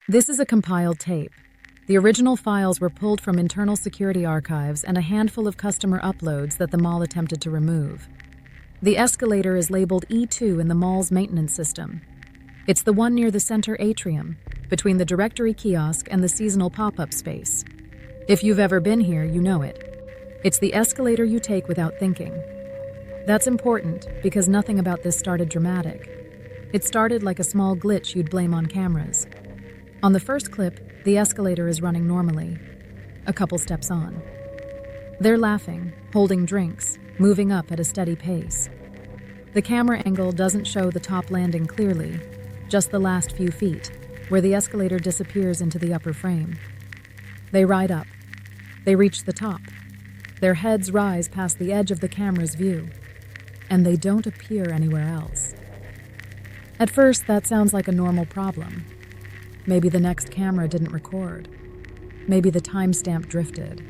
This is a compiled tape. The original files were pulled from internal security archives and a handful of customer uploads that the mall attempted to remove. The escalator is labeled E2 in the mall's maintenance system. It's the one near the center atrium, between the directory kiosk and the seasonal pop-up space. If you've ever been here, you know it. It's the escalator you take without thinking. That's important because nothing about this started dramatic. It started like a small glitch you'd blame on cameras. On the first clip, the escalator is running normally. A couple steps on. They're laughing, holding drinks, moving up at a steady pace. The camera angle doesn't show the top landing clearly, just the last few feet, where the escalator disappears into the upper frame. They ride up. They reach the top. Their heads rise past the edge of the camera's view, and they don't appear anywhere else. At first, that sounds like a normal problem. Maybe the next camera didn't record. Maybe the timestamp drifted.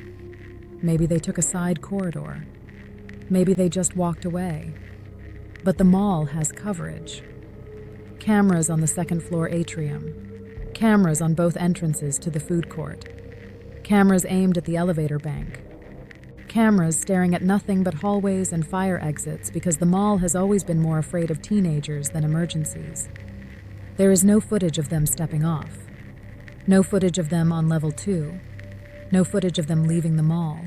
Maybe they took a side corridor. Maybe they just walked away. But the mall has coverage. Cameras on the second floor atrium. Cameras on both entrances to the food court. Cameras aimed at the elevator bank. Cameras staring at nothing but hallways and fire exits because the mall has always been more afraid of teenagers than emergencies. There is no footage of them stepping off. No footage of them on level 2. No footage of them leaving the mall.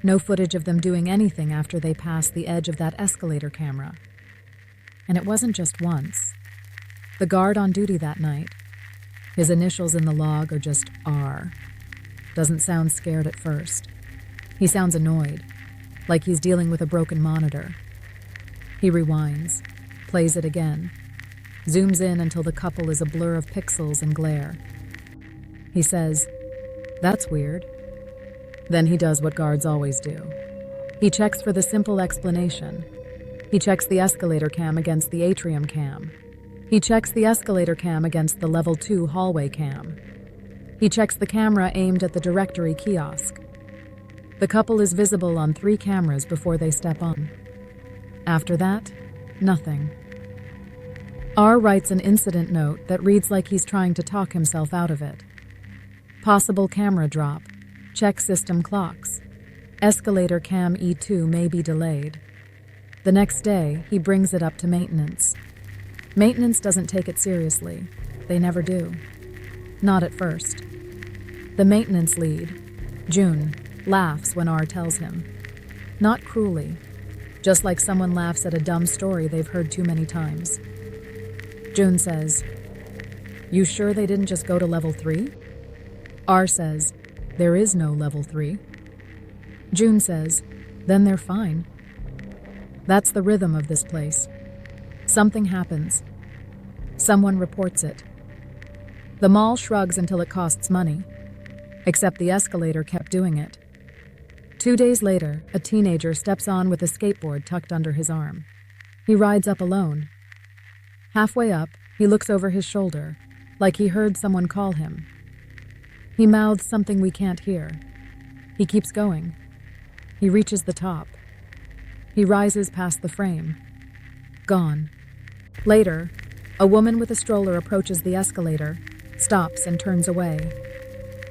No footage of them doing anything after they passed the edge of that escalator camera. And it wasn't just once. The guard on duty that night, his initials in the log are just R, doesn't sound scared at first. He sounds annoyed, like he's dealing with a broken monitor. He rewinds, plays it again, zooms in until the couple is a blur of pixels and glare. He says, "That's weird." Then he does what guards always do. He checks for the simple explanation. He checks the escalator cam against the atrium cam. He checks the escalator cam against the level 2 hallway cam. He checks the camera aimed at the directory kiosk. The couple is visible on 3 cameras before they step on. After that, nothing. R writes an incident note that reads like he's trying to talk himself out of it. Possible camera drop. Check system clocks. Escalator cam E2 may be delayed. The next day, he brings it up to maintenance. Maintenance doesn't take it seriously. They never do. Not at first. The maintenance lead, June, laughs when R tells him. Not cruelly, just like someone laughs at a dumb story they've heard too many times. June says, "You sure they didn't just go to level 3? R says, "There is no level 3. June says, "Then they're fine." That's the rhythm of this place. Something happens. Someone reports it. The mall shrugs until it costs money. Except the escalator kept doing it. 2 days later, a teenager steps on with a skateboard tucked under his arm. He rides up alone. Halfway up, he looks over his shoulder, like he heard someone call him. He mouths something we can't hear. He keeps going. He reaches the top. He rises past the frame. Gone. Later, a woman with a stroller approaches the escalator, stops and turns away.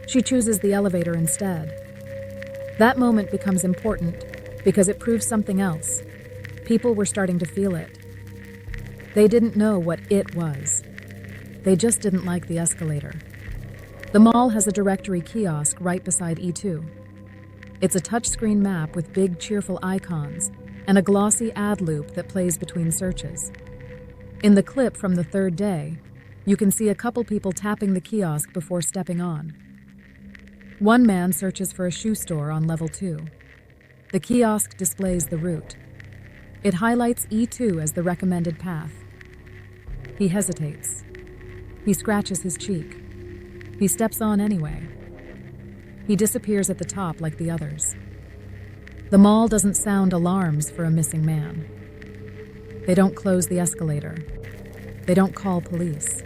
She chooses the elevator instead. That moment becomes important because it proves something else. People were starting to feel it. They didn't know what it was. They just didn't like the escalator. The mall has a directory kiosk right beside E2. It's a touchscreen map with big, cheerful icons and a glossy ad loop that plays between searches. In the clip from the 3rd day, you can see a couple people tapping the kiosk before stepping on. One man searches for a shoe store on level 2. The kiosk displays the route. It highlights E2 as the recommended path. He hesitates. He scratches his cheek. He steps on anyway. He disappears at the top like the others. The mall doesn't sound alarms for a missing man. They don't close the escalator. They don't call police.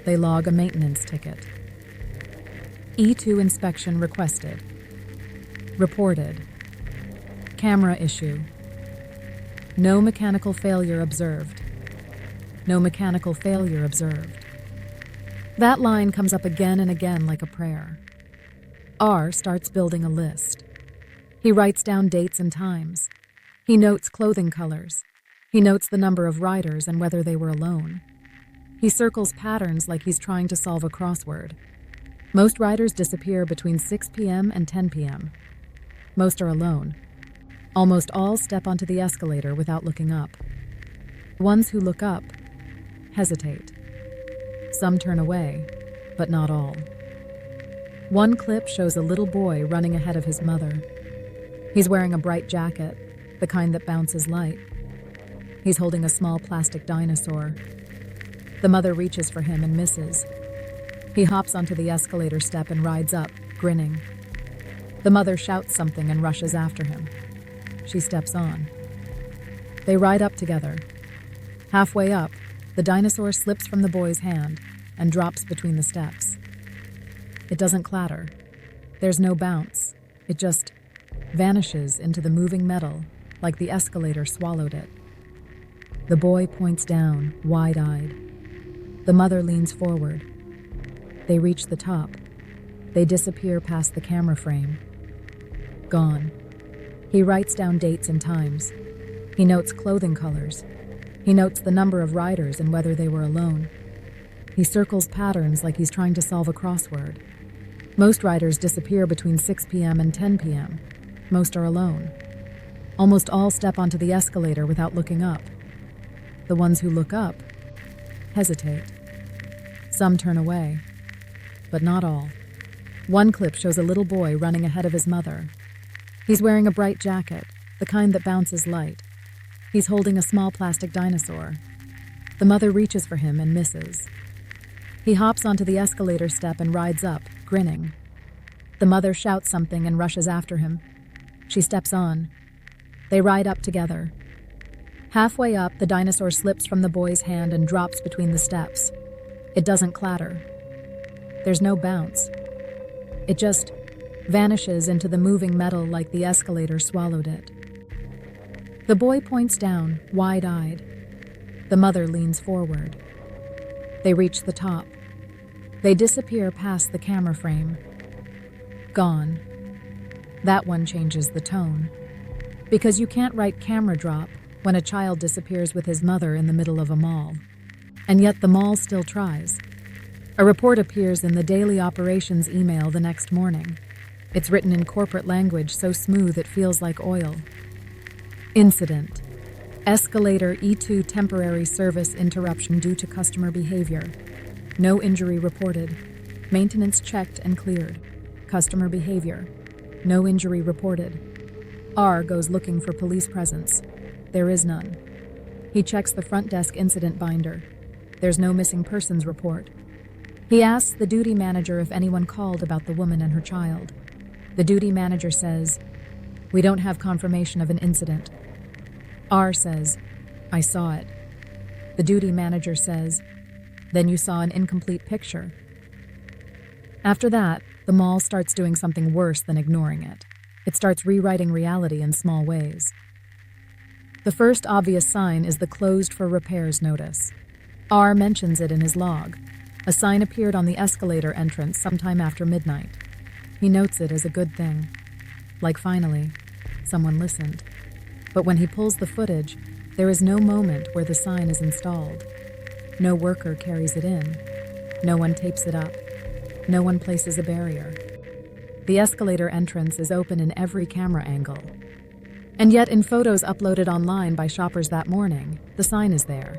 They log a maintenance ticket. E2 inspection requested. Reported. Camera issue. No mechanical failure observed. No mechanical failure observed. That line comes up again and again like a prayer. R starts building a list. He writes down dates and times. He notes clothing colors. He notes the number of riders and whether they were alone. He circles patterns like he's trying to solve a crossword. Most riders disappear between 6 p.m. and 10 p.m. Most are alone. Almost all step onto the escalator without looking up. Ones who look up hesitate. Some turn away, but not all. One clip shows a little boy running ahead of his mother. He's wearing a bright jacket, the kind that bounces light. He's holding a small plastic dinosaur. The mother reaches for him and misses. He hops onto the escalator step and rides up, grinning. The mother shouts something and rushes after him. She steps on. They ride up together. Halfway up, the dinosaur slips from the boy's hand and drops between the steps. It doesn't clatter. There's no bounce. It just vanishes into the moving metal like the escalator swallowed it. The boy points down, wide-eyed. The mother leans forward. They reach the top. They disappear past the camera frame. Gone. He writes down dates and times. He notes clothing colors. He notes the number of riders and whether they were alone. He circles patterns like he's trying to solve a crossword. Most riders disappear between 6 p.m. and 10 p.m. Most are alone. Almost all step onto the escalator without looking up. The ones who look up hesitate. Some turn away, but not all. One clip shows a little boy running ahead of his mother. He's wearing a bright jacket, the kind that bounces light. He's holding a small plastic dinosaur. The mother reaches for him and misses. He hops onto the escalator step and rides up, grinning. The mother shouts something and rushes after him. She steps on. They ride up together. Halfway up, the dinosaur slips from the boy's hand and drops between the steps. It doesn't clatter. There's no bounce. It just vanishes into the moving metal like the escalator swallowed it. The boy points down, wide-eyed. The mother leans forward. They reach the top. They disappear past the camera frame. Gone. That one changes the tone. Because you can't write camera drop when a child disappears with his mother in the middle of a mall. And yet the mall still tries. A report appears in the daily operations email the next morning. It's written in corporate language so smooth it feels like oil. Incident. Escalator E2 temporary service interruption due to customer behavior. No injury reported. Maintenance checked and cleared. Customer behavior. No injury reported. R goes looking for police presence. There is none. He checks the front desk incident binder. There's no missing persons report. He asks the duty manager if anyone called about the woman and her child. The duty manager says, "We don't have confirmation of an incident." R says, "I saw it." The duty manager says, "Then you saw an incomplete picture." After that, the mall starts doing something worse than ignoring it. It starts rewriting reality in small ways. The first obvious sign is the closed for repairs notice. R mentions it in his log. A sign appeared on the escalator entrance sometime after midnight. He notes it as a good thing. Like finally, someone listened. But when he pulls the footage, there is no moment where the sign is installed. No worker carries it in. No one tapes it up. No one places a barrier. The escalator entrance is open in every camera angle. And yet in photos uploaded online by shoppers that morning, the sign is there.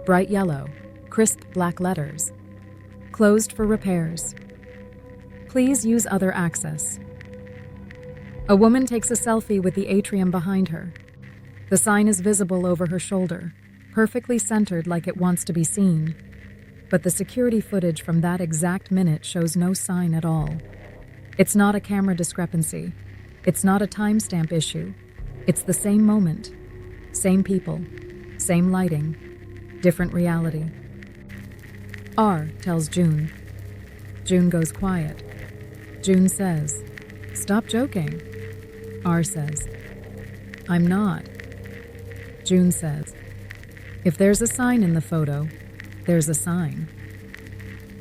Bright yellow, crisp black letters. Closed for repairs. Please use other access. A woman takes a selfie with the atrium behind her. The sign is visible over her shoulder, perfectly centered like it wants to be seen. But the security footage from that exact minute shows no sign at all. It's not a camera discrepancy. It's not a timestamp issue. It's the same moment, same people, same lighting, different reality. R tells June. June goes quiet. June says, "Stop joking." R says, "I'm not." June says, "If there's a sign in the photo, there's a sign."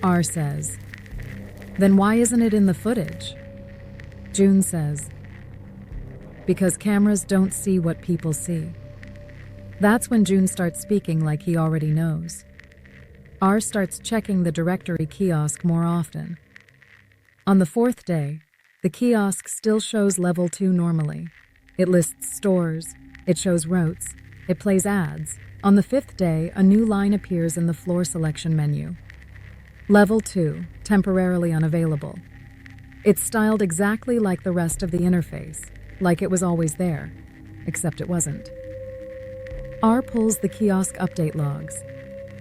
R says, "Then why isn't it in the footage?" June says, "Because cameras don't see what people see." That's when June starts speaking like he already knows. R starts checking the directory kiosk more often. On the fourth day, the kiosk still shows level 2 normally. It lists stores, it shows routes, it plays ads. On the fifth day, a new line appears in the floor selection menu. Level 2, temporarily unavailable. It's styled exactly like the rest of the interface, like it was always there, except it wasn't. R pulls the kiosk update logs.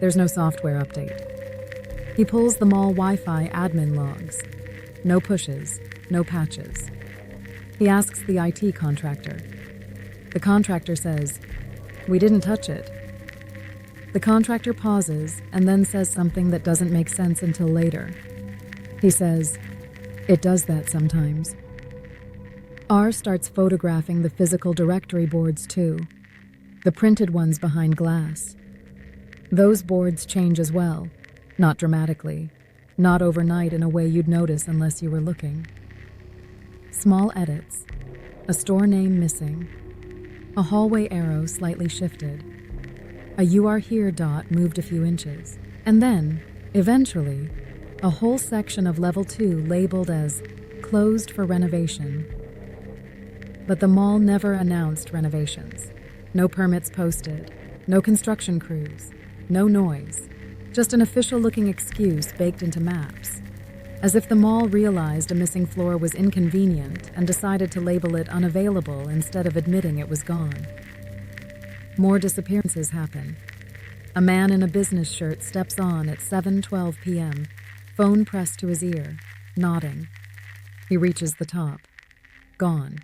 There's no software update. He pulls the mall Wi-Fi admin logs. No pushes, no patches. He asks the IT contractor. The contractor says, "We didn't touch it." The contractor pauses and then says something that doesn't make sense until later. He says, "It does that sometimes." R starts photographing the physical directory boards too, the printed ones behind glass. Those boards change as well, not dramatically, not overnight in a way you'd notice unless you were looking. Small edits, a store name missing, a hallway arrow slightly shifted, a "You are here" dot moved a few inches, and then, eventually, a whole section of level 2 labeled as "closed for renovation." But the mall never announced renovations. No permits posted, no construction crews, no noise, just an official-looking excuse baked into maps. As if the mall realized a missing floor was inconvenient and decided to label it unavailable instead of admitting it was gone. More disappearances happen. A man in a business shirt steps on at 7:12 p.m., phone pressed to his ear, nodding. He reaches the top. Gone.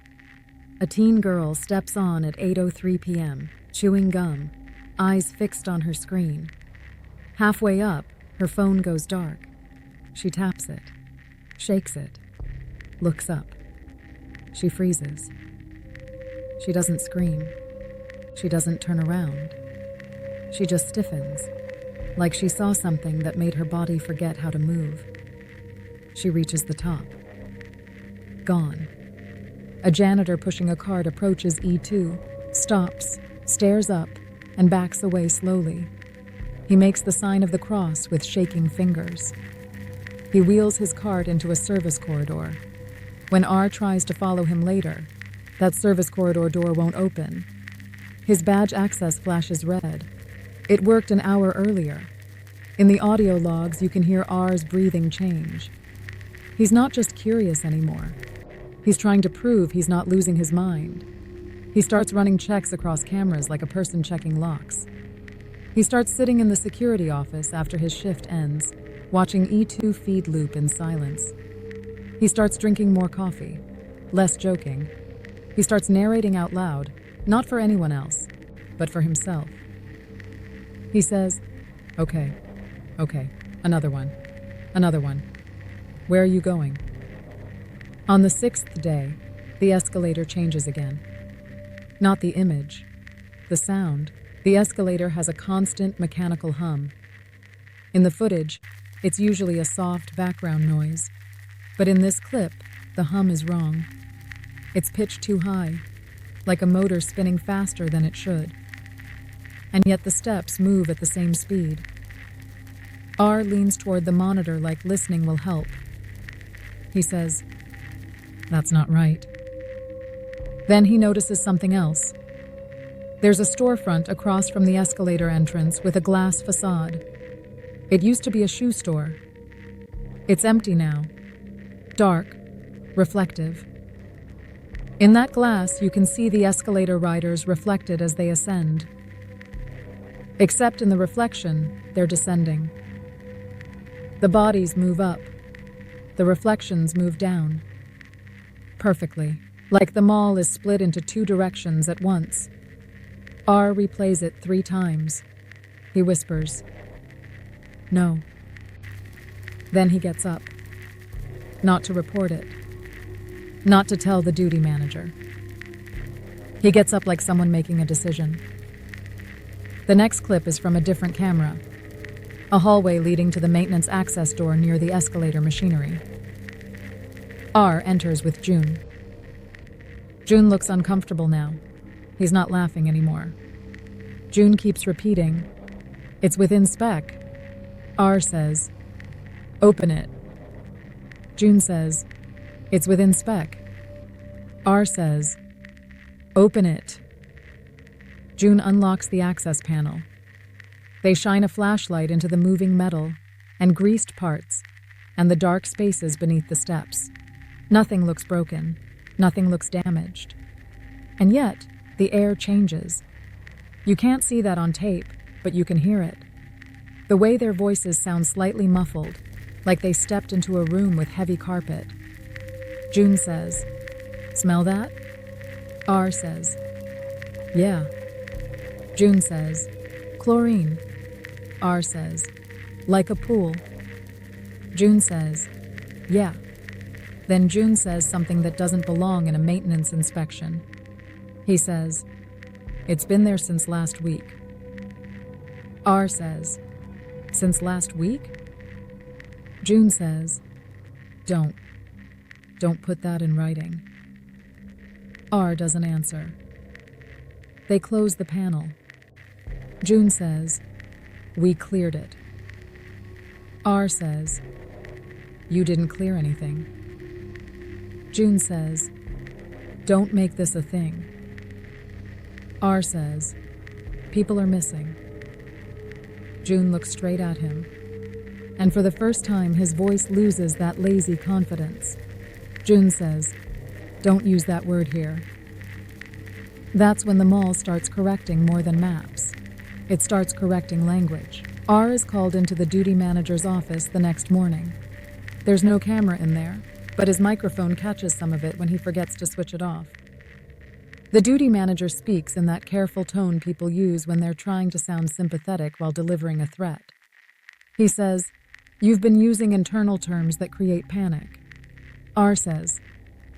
A teen girl steps on at 8:03 p.m., chewing gum, eyes fixed on her screen. Halfway up, her phone goes dark. She taps it, shakes it, looks up. She freezes. She doesn't scream. She doesn't turn around. She just stiffens, like she saw something that made her body forget how to move. She reaches the top. Gone. A janitor pushing a cart approaches E2, stops, stares up, and backs away slowly. He makes the sign of the cross with shaking fingers. He wheels his cart into a service corridor. When R tries to follow him later, that service corridor door won't open. His badge access flashes red. It worked an hour earlier. In the audio logs, you can hear R's breathing change. He's not just curious anymore. He's trying to prove he's not losing his mind. He starts running checks across cameras like a person checking locks. He starts sitting in the security office after his shift ends, watching E2 feed loop in silence. He starts drinking more coffee, less joking. He starts narrating out loud, not for anyone else, but for himself. He says, okay, another one. Where are you going?" On the 6th day, the escalator changes again. Not the image, the sound. The escalator has a constant mechanical hum. In the footage, it's usually a soft background noise. But in this clip, the hum is wrong. It's pitched too high, like a motor spinning faster than it should. And yet the steps move at the same speed. R leans toward the monitor like listening will help. He says, "That's not right." Then he notices something else. There's a storefront across from the escalator entrance with a glass facade. It used to be a shoe store. It's empty now. Dark, reflective. In that glass, you can see the escalator riders reflected as they ascend. Except in the reflection, they're descending. The bodies move up. The reflections move down. Perfectly, like the mall is split into two directions at once. R replays it 3 times. He whispers, "No." Then he gets up. Not to report it. Not to tell the duty manager. He gets up like someone making a decision. The next clip is from a different camera. a hallway leading to the maintenance access door near the escalator machinery. R enters with June. June looks uncomfortable now. He's not laughing anymore. June keeps repeating, "It's within spec." R says, "Open it." June says, "It's within spec." R says, "Open it." June unlocks the access panel. They shine a flashlight into the moving metal and greased parts and the dark spaces beneath the steps. Nothing looks broken. Nothing looks damaged. And yet, the air changes. You can't see that on tape, but you can hear it. The way their voices sound slightly muffled, like they stepped into a room with heavy carpet. June says, "Smell that?" R says, "Yeah." June says, "Chlorine." R says, "Like a pool." June says, "Yeah." Then June says something that doesn't belong in a maintenance inspection. He says, "It's been there since last week." R says, "Since last week?" June says, Don't put that in writing." R doesn't answer. They close the panel. June says, "We cleared it." R says, "You didn't clear anything." June says, "Don't make this a thing." R says, "People are missing." June looks straight at him, and for the first time his voice loses that lazy confidence. June says, "Don't use that word here." That's when the mall starts correcting more than maps. It starts correcting language. R is called into the duty manager's office the next morning. There's no camera in there, but his microphone catches some of it when he forgets to switch it off. The duty manager speaks in that careful tone people use when they're trying to sound sympathetic while delivering a threat. He says, "You've been using internal terms that create panic." R says,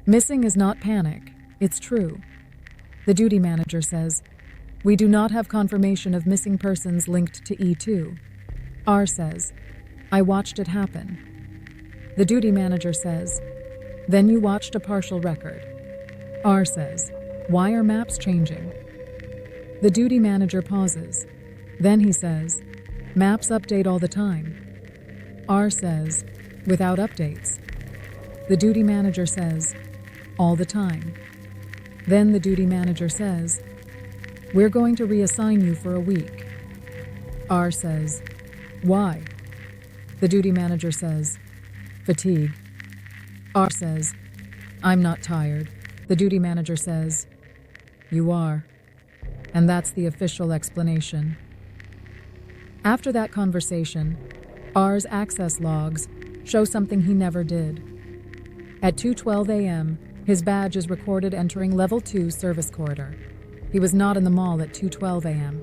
"Missing is not panic, it's true." The duty manager says, "We do not have confirmation of missing persons linked to E2. R says, "I watched it happen." The duty manager says, "Then you watched a partial record." R says, "Why are maps changing?" The duty manager pauses. Then he says, "Maps update all the time." R says, "Without updates." The duty manager says, "All the time." Then the duty manager says, "We're going to reassign you for a week." R says, "Why?" The duty manager says, "Fatigue." R says, "I'm not tired." The duty manager says, "You are." And that's the official explanation. After that conversation, R's access logs show something he never did. At 2:12 a.m., his badge is recorded entering Level 2 service corridor. He was not in the mall at 2:12 a.m.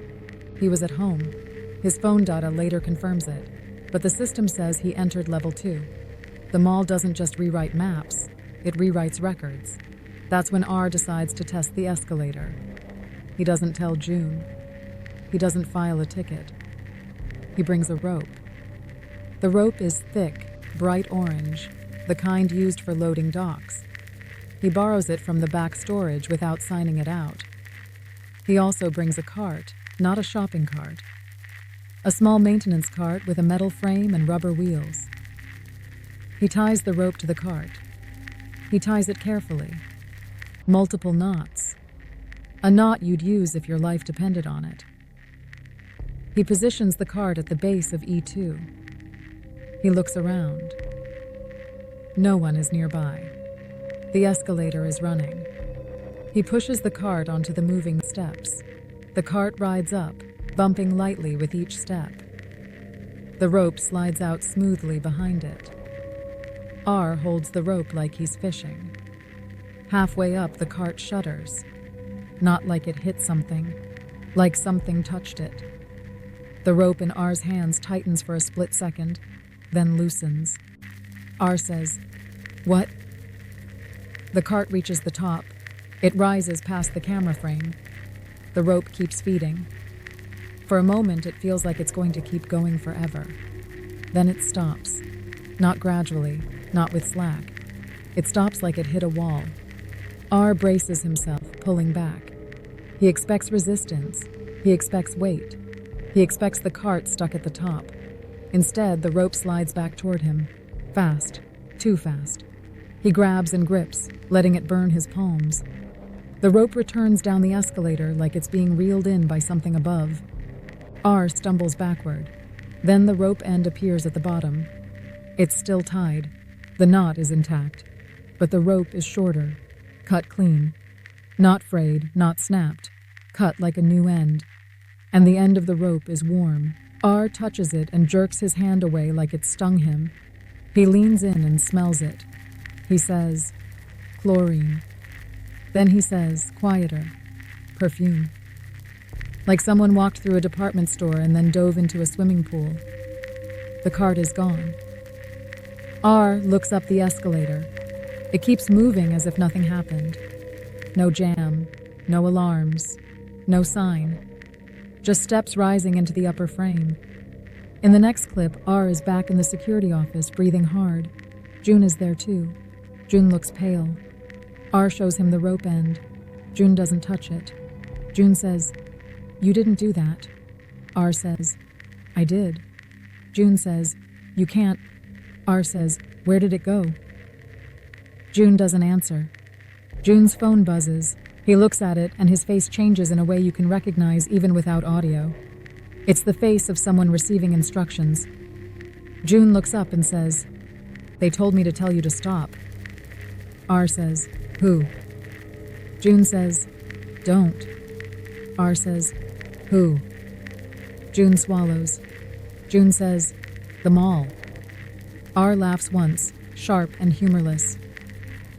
He was at home. His phone data later confirms it, but the system says he entered Level 2. The mall doesn't just rewrite maps, it rewrites records. That's when R decides to test the escalator. He doesn't tell June. He doesn't file a ticket. He brings a rope. The rope is thick, bright orange, the kind used for loading docks. He borrows it from the back storage without signing it out. He also brings a cart, not a shopping cart. A small maintenance cart with a metal frame and rubber wheels. He ties the rope to the cart. He ties it carefully. Multiple knots. A knot you'd use if your life depended on it. He positions the cart at the base of E2. He looks around. No one is nearby. The escalator is running. He pushes the cart onto the moving steps. The cart rides up, bumping lightly with each step. The rope slides out smoothly behind it. R holds the rope like he's fishing. Halfway up, the cart shudders. Not like it hit something, like something touched it. The rope in R's hands tightens for a split second, then loosens. R says, "What?" The cart reaches the top. It rises past the camera frame. The rope keeps feeding. For a moment, it feels like it's going to keep going forever. Then it stops. Not gradually, not with slack. It stops like it hit a wall. R braces himself, pulling back. He expects resistance. He expects weight. He expects the cart stuck at the top. Instead, the rope slides back toward him. Fast. Too fast. He grabs and grips, letting it burn his palms. The rope returns down the escalator like it's being reeled in by something above. R stumbles backward. Then the rope end appears at the bottom. It's still tied. The knot is intact. But the rope is shorter. Cut clean. Not frayed, not snapped. Cut like a new end. And the end of the rope is warm. R touches it and jerks his hand away like it stung him. He leans in and smells it. He says, "Chlorine." Then he says, quieter, "Perfume." Like someone walked through a department store and then dove into a swimming pool. The cart is gone. R looks up the escalator. It keeps moving as if nothing happened. No jam, no alarms, no sign. Just steps rising into the upper frame. In the next clip, R is back in the security office, breathing hard. June is there too. June looks pale. R shows him the rope end. June doesn't touch it. June says, "You didn't do that." R says, "I did." June says, "You can't." R says, "Where did it go?" June doesn't answer. June's phone buzzes. He looks at it and his face changes in a way you can recognize even without audio. It's the face of someone receiving instructions. June looks up and says, "They told me to tell you to stop." R says, "Who?" June says, "Don't." R says, "Who?" June swallows. June says, "The mall." R laughs once, sharp and humorless.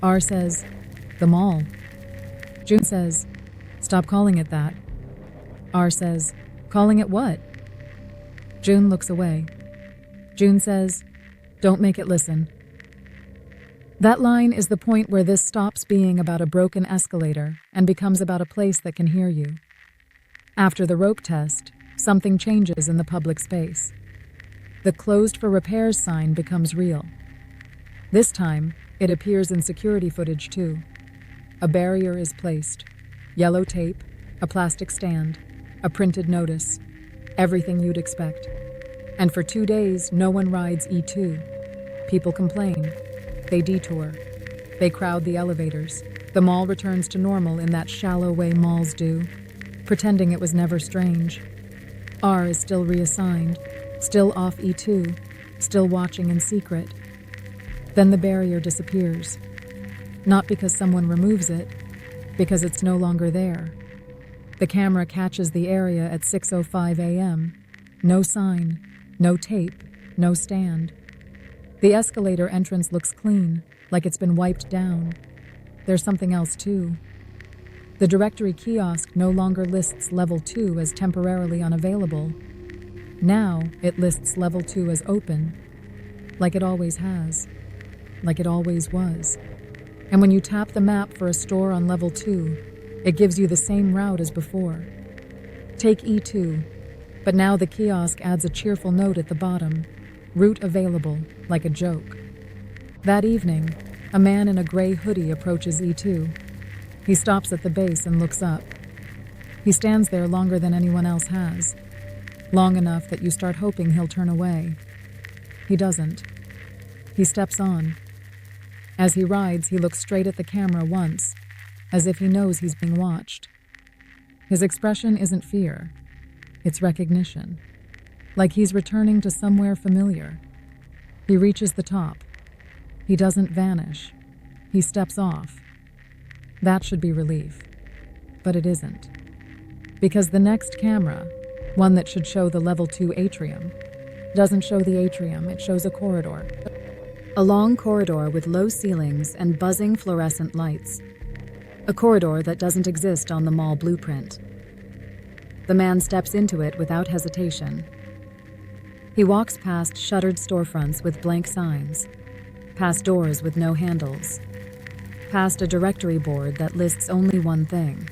R says, "The mall." June says, "Stop calling it that." R says, "Calling it what?" June looks away. June says, "Don't make it listen." That line is the point where this stops being about a broken escalator and becomes about a place that can hear you. After the rope test, something changes in the public space. The "closed for repairs" sign becomes real. This time, it appears in security footage too. A barrier is placed. Yellow tape, a plastic stand, a printed notice. Everything you'd expect. And for 2 days, no one rides E2. People complain. They detour. They crowd the elevators. The mall returns to normal in that shallow way malls do, pretending it was never strange. R is still reassigned, still off E2, still watching in secret. Then the barrier disappears. Not because someone removes it, because it's no longer there. The camera catches the area at 6:05 a.m. No sign, no tape, no stand. The escalator entrance looks clean, like it's been wiped down. There's something else too. The directory kiosk no longer lists level 2 as temporarily unavailable. Now it lists level 2 as open, like it always has, like it always was. And when you tap the map for a store on level 2, it gives you the same route as before. Take E2, but now the kiosk adds a cheerful note at the bottom, route available, like a joke. That evening, a man in a gray hoodie approaches E2. He stops at the base and looks up. He stands there longer than anyone else has, long enough that you start hoping he'll turn away. He doesn't. He steps on. As he rides, he looks straight at the camera once, as if he knows he's being watched. His expression isn't fear. It's recognition. Like he's returning to somewhere familiar. He reaches the top. He doesn't vanish. He steps off. That should be relief. But it isn't. Because the next camera, one that should show the level 2 atrium, doesn't show the atrium, it shows a corridor. A long corridor with low ceilings and buzzing fluorescent lights. A corridor that doesn't exist on the mall blueprint. The man steps into it without hesitation. He walks past shuttered storefronts with blank signs, past doors with no handles, past a directory board that lists only one thing: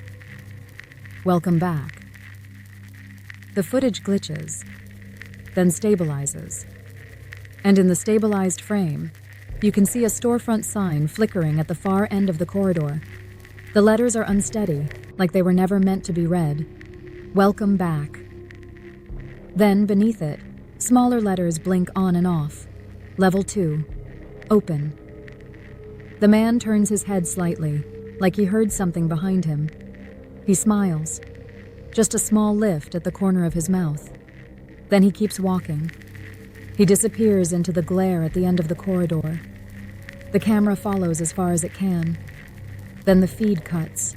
welcome back. The footage glitches, then stabilizes. And in the stabilized frame, you can see a storefront sign flickering at the far end of the corridor. The letters are unsteady, like they were never meant to be read. Welcome back. Then, beneath it, smaller letters blink on and off. Level 2. Open. The man turns his head slightly, like he heard something behind him. He smiles. Just a small lift at the corner of his mouth. Then he keeps walking. He disappears into the glare at the end of the corridor. The camera follows as far as it can. Then the feed cuts.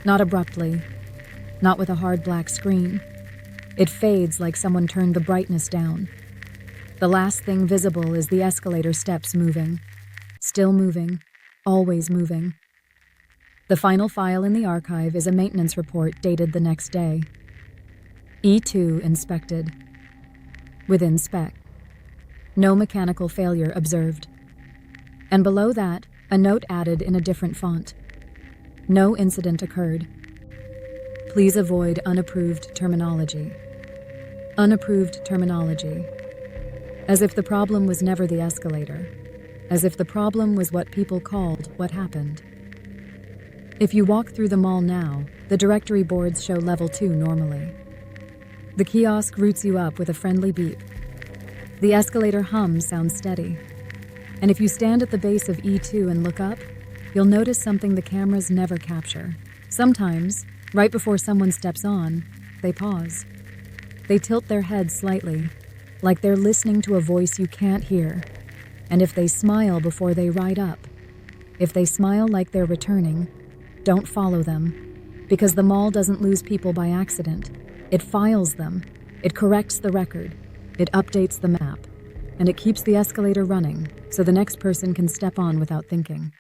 Not abruptly. Not with a hard black screen. It fades like someone turned the brightness down. The last thing visible is the escalator steps moving. Still moving. Always moving. The final file in the archive is a maintenance report dated the next day. E2 inspected. Within spec. No mechanical failure observed. And below that, a note added in a different font. No incident occurred. Please avoid unapproved terminology. Unapproved terminology. As if the problem was never the escalator. As if the problem was what people called what happened. If you walk through the mall now, the directory boards show level 2 normally. The kiosk roots you up with a friendly beep. The escalator hum sounds steady. And if you stand at the base of E2 and look up, you'll notice something the cameras never capture. Sometimes, right before someone steps on, they pause. They tilt their heads slightly, like they're listening to a voice you can't hear. And if they smile before they ride up, if they smile like they're returning, don't follow them. Because the mall doesn't lose people by accident. It files them. It corrects the record. It updates the map. And it keeps the escalator running, so the next person can step on without thinking.